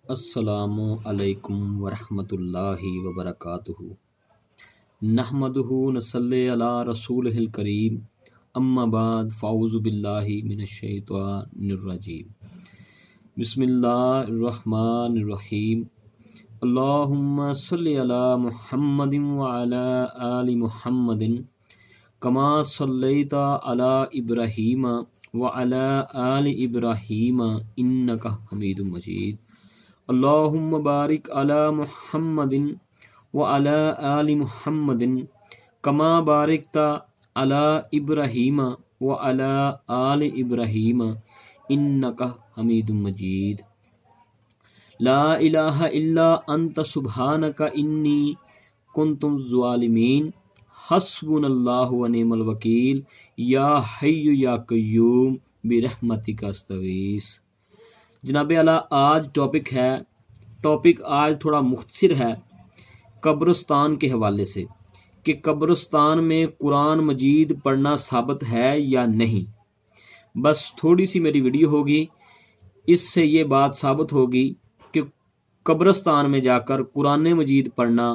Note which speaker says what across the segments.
Speaker 1: السلام علیکم ورحمۃ اللہ وبرکاتہ نحمدہ نصلی علی رسولہ الکریم اما بعد فاعوذ باللہ من الشیطان الرجیم بسم اللہ الرحمن الرحیم اللہم صلی علی محمد وعلی آل محمد کما صلیت علی ابراہیم وعلی آل ابراہیم انک حمید مجید اللہم بارک علی محمد وعلی آل محمد کما بارکت علی ابراہیم وعلی آل ابراہیم انک حمید مجید لا الہ الا انت سبحانک انی کنت من الظالمین حسبنا اللہ ونعم الوکیل یا حی یا قیوم برحمتک استغیث۔ جناب اعلیٰ آج ٹاپک آج تھوڑا مختصر ہے قبرستان کے حوالے سے کہ قبرستان میں قرآن مجید پڑھنا ثابت ہے یا نہیں۔ بس تھوڑی سی میری ویڈیو ہوگی، اس سے یہ بات ثابت ہوگی کہ قبرستان میں جا کر قرآن مجید پڑھنا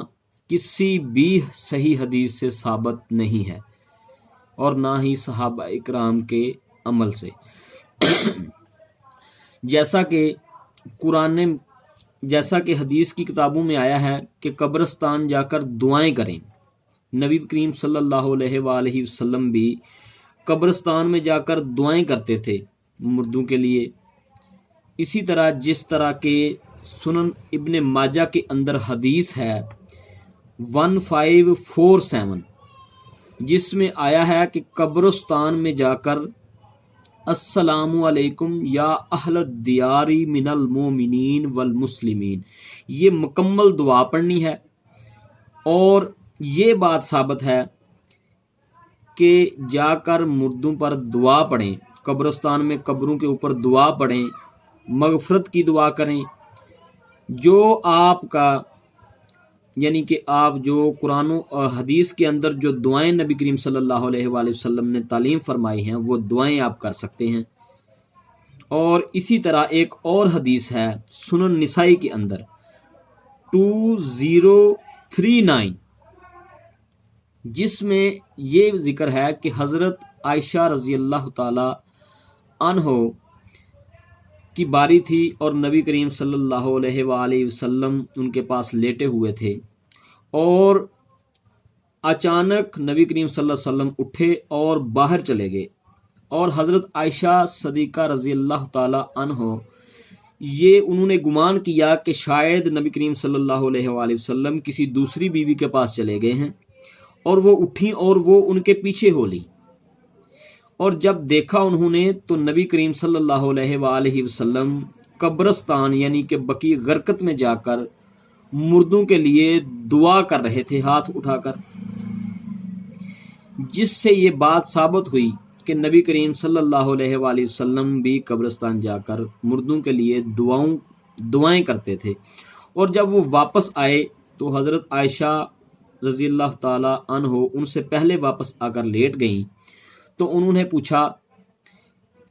Speaker 1: کسی بھی صحیح حدیث سے ثابت نہیں ہے اور نہ ہی صحابہ اکرام کے عمل سے۔ جیسا کہ حدیث کی کتابوں میں آیا ہے کہ قبرستان جا کر دعائیں کریں۔ نبی کریم صلی اللہ علیہ وآلہ وسلم بھی قبرستان میں جا کر دعائیں کرتے تھے مردوں کے لیے۔ اسی طرح جس طرح کے سنن ابن ماجہ کے اندر حدیث ہے 1547 جس میں آیا ہے کہ قبرستان میں جا کر السلام علیکم یا اہل الدیار من المومنین والمسلمین، یہ مکمل دعا پڑھنی ہے۔ اور یہ بات ثابت ہے کہ جا کر مردوں پر دعا پڑھیں، قبرستان میں قبروں کے اوپر دعا پڑھیں، مغفرت کی دعا کریں۔ جو آپ کا یعنی کہ آپ جو قرآن و حدیث کے اندر جو دعائیں نبی کریم صلی اللہ علیہ وآلہ وسلم نے تعلیم فرمائی ہیں وہ دعائیں آپ کر سکتے ہیں۔ اور اسی طرح ایک اور حدیث ہے سنن نسائی کے اندر 2039 جس میں یہ ذکر ہے کہ حضرت عائشہ رضی اللہ تعالی عنہ کی باری تھی اور نبی کریم صلی اللہ علیہ وآلہ وسلم ان کے پاس لیٹے ہوئے تھے، اور اچانک نبی کریم صلی اللہ علیہ وسلم اٹھے اور باہر چلے گئے، اور حضرت عائشہ صدیقہ رضی اللہ تعالی عنہ یہ انہوں نے گمان کیا کہ شاید نبی کریم صلی اللہ علیہ وآلہ وسلم کسی دوسری بیوی کے پاس چلے گئے ہیں، اور وہ اٹھیں اور وہ ان کے پیچھے ہو لی، اور جب دیکھا انہوں نے تو نبی کریم صلی اللہ علیہ وآلہ وسلم قبرستان یعنی کہ بقیع غرقت میں جا کر مردوں کے لیے دعا کر رہے تھے ہاتھ اٹھا کر، جس سے یہ بات ثابت ہوئی کہ نبی کریم صلی اللہ علیہ وآلہ وسلم بھی قبرستان جا کر مردوں کے لیے دعائیں کرتے تھے۔ اور جب وہ واپس آئے تو حضرت عائشہ رضی اللہ تعالی عنہ ان سے پہلے واپس آ کر لیٹ گئیں، تو انہوں نے پوچھا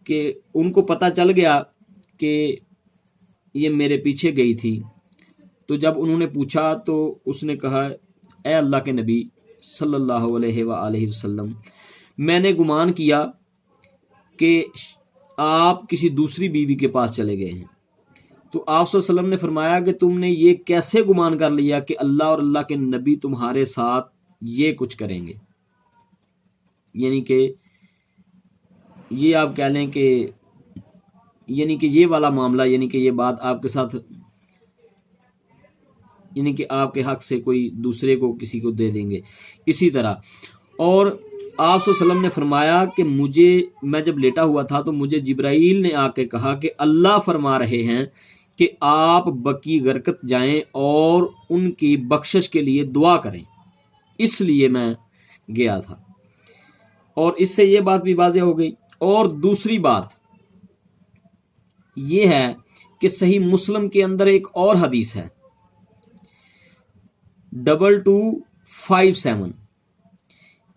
Speaker 1: کہ ان کو پتہ چل گیا کہ یہ میرے پیچھے گئی تھی، تو جب انہوں نے پوچھا تو اس نے کہا اے اللہ کے نبی صلی اللہ علیہ وآلہ وسلم، میں نے گمان کیا کہ آپ کسی دوسری بیوی کے پاس چلے گئے ہیں۔ تو آپ صلی اللہ علیہ وسلم نے فرمایا کہ تم نے یہ کیسے گمان کر لیا کہ اللہ اور اللہ کے نبی تمہارے ساتھ یہ کچھ کریں گے؟ یعنی کہ یہ آپ کہہ لیں کہ یعنی کہ یہ والا معاملہ، یعنی کہ یہ بات آپ کے ساتھ، یعنی کہ آپ کے حق سے کوئی دوسرے کو کسی کو دے دیں گے۔ اسی طرح اور آپ صلی اللہ علیہ وسلم نے فرمایا کہ میں جب لیٹا ہوا تھا تو مجھے جبرائیل نے آ کے کہا کہ اللہ فرما رہے ہیں کہ آپ بقیع غرقت جائیں اور ان کی بخشش کے لیے دعا کریں، اس لیے میں گیا تھا، اور اس سے یہ بات بھی واضح ہو گئی۔ اور دوسری بات یہ ہے کہ صحیح مسلم کے اندر ایک اور حدیث ہے 2257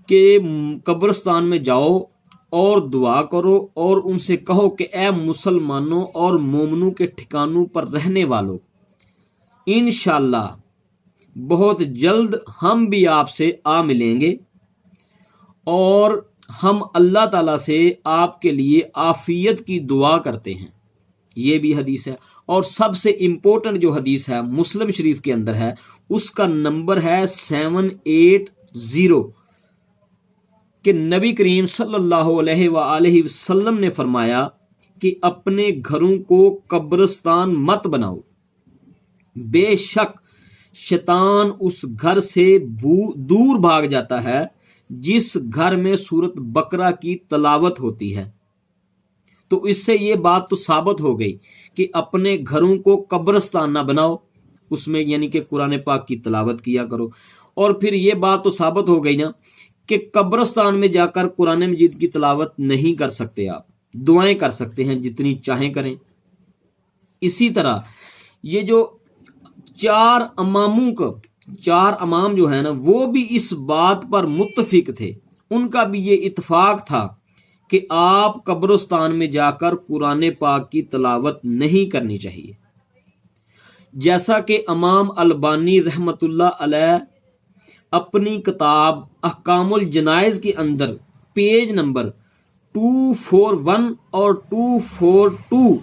Speaker 1: کہ قبرستان میں جاؤ اور دعا کرو اور ان سے کہو کہ اے مسلمانوں اور مومنوں کے ٹھکانوں پر رہنے والوں، انشاءاللہ بہت جلد ہم بھی آپ سے آ ملیں گے، اور ہم اللہ تعالیٰ سے آپ کے لیے عافیت کی دعا کرتے ہیں۔ یہ بھی حدیث ہے۔ اور سب سے امپورٹنٹ جو حدیث ہے مسلم شریف کے اندر ہے، اس کا نمبر ہے 780، کہ نبی کریم صلی اللہ علیہ وآلہ وسلم نے فرمایا کہ اپنے گھروں کو قبرستان مت بناؤ، بے شک شیطان اس گھر سے دور بھاگ جاتا ہے جس گھر میں سورۃ بقرہ کی تلاوت ہوتی ہے۔ تو اس سے یہ بات تو ثابت ہو گئی کہ اپنے گھروں کو قبرستان نہ بناؤ، اس میں یعنی کہ قرآن پاک کی تلاوت کیا کرو۔ اور پھر یہ بات تو ثابت ہو گئی نا کہ قبرستان میں جا کر قرآن مجید کی تلاوت نہیں کر سکتے، آپ دعائیں کر سکتے ہیں، جتنی چاہیں کریں۔ اسی طرح یہ جو چار امام جو ہیں نا، وہ بھی اس بات پر متفق تھے، ان کا بھی یہ اتفاق تھا کہ آپ قبرستان میں جا کر قرآن پاک کی تلاوت نہیں کرنی چاہیے۔ جیسا کہ امام البانی رحمۃ اللہ علیہ اپنی کتاب احکام الجنائز کے اندر پیج نمبر 241 اور 242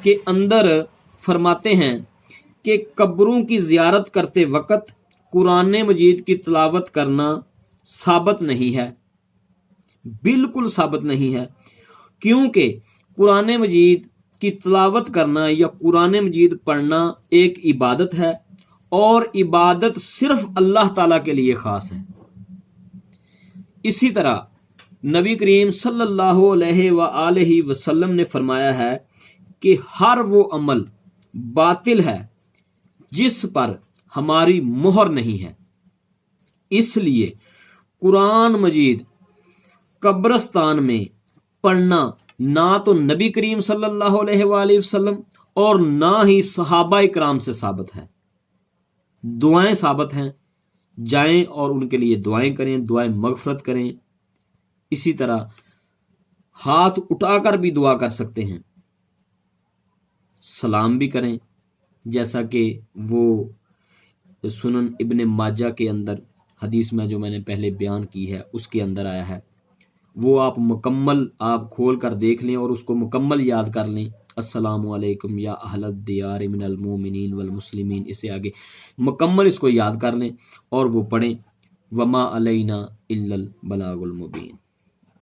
Speaker 1: کے اندر فرماتے ہیں کہ قبروں کی زیارت کرتے وقت قرآن مجید کی تلاوت کرنا ثابت نہیں ہے، بالکل ثابت نہیں ہے، کیونکہ قرآن مجید کی تلاوت کرنا یا قرآن مجید پڑھنا ایک عبادت ہے، اور عبادت صرف اللہ تعالیٰ کے لیے خاص ہے۔ اسی طرح نبی کریم صلی اللہ علیہ وآلہ وسلم نے فرمایا ہے کہ ہر وہ عمل باطل ہے جس پر ہماری مہر نہیں ہے۔ اس لیے قرآن مجید قبرستان میں پڑھنا نہ تو نبی کریم صلی اللہ علیہ وآلہ وسلم اور نہ ہی صحابہ کرام سے ثابت ہے۔ دعائیں ثابت ہیں، جائیں اور ان کے لیے دعائیں کریں، دعائیں مغفرت کریں۔ اسی طرح ہاتھ اٹھا کر بھی دعا کر سکتے ہیں، سلام بھی کریں، جیسا کہ وہ سنن ابن ماجہ کے اندر حدیث میں جو میں نے پہلے بیان کی ہے اس کے اندر آیا ہے، وہ آپ مکمل آپ کھول کر دیکھ لیں اور اس کو مکمل یاد کر لیں۔ السلام علیکم یا اہل الدیار من المومنین والمسلمین، اس سے آگے مکمل اس کو یاد کر لیں اور وہ پڑھیں۔ وما علینا الا البلاغ المبین۔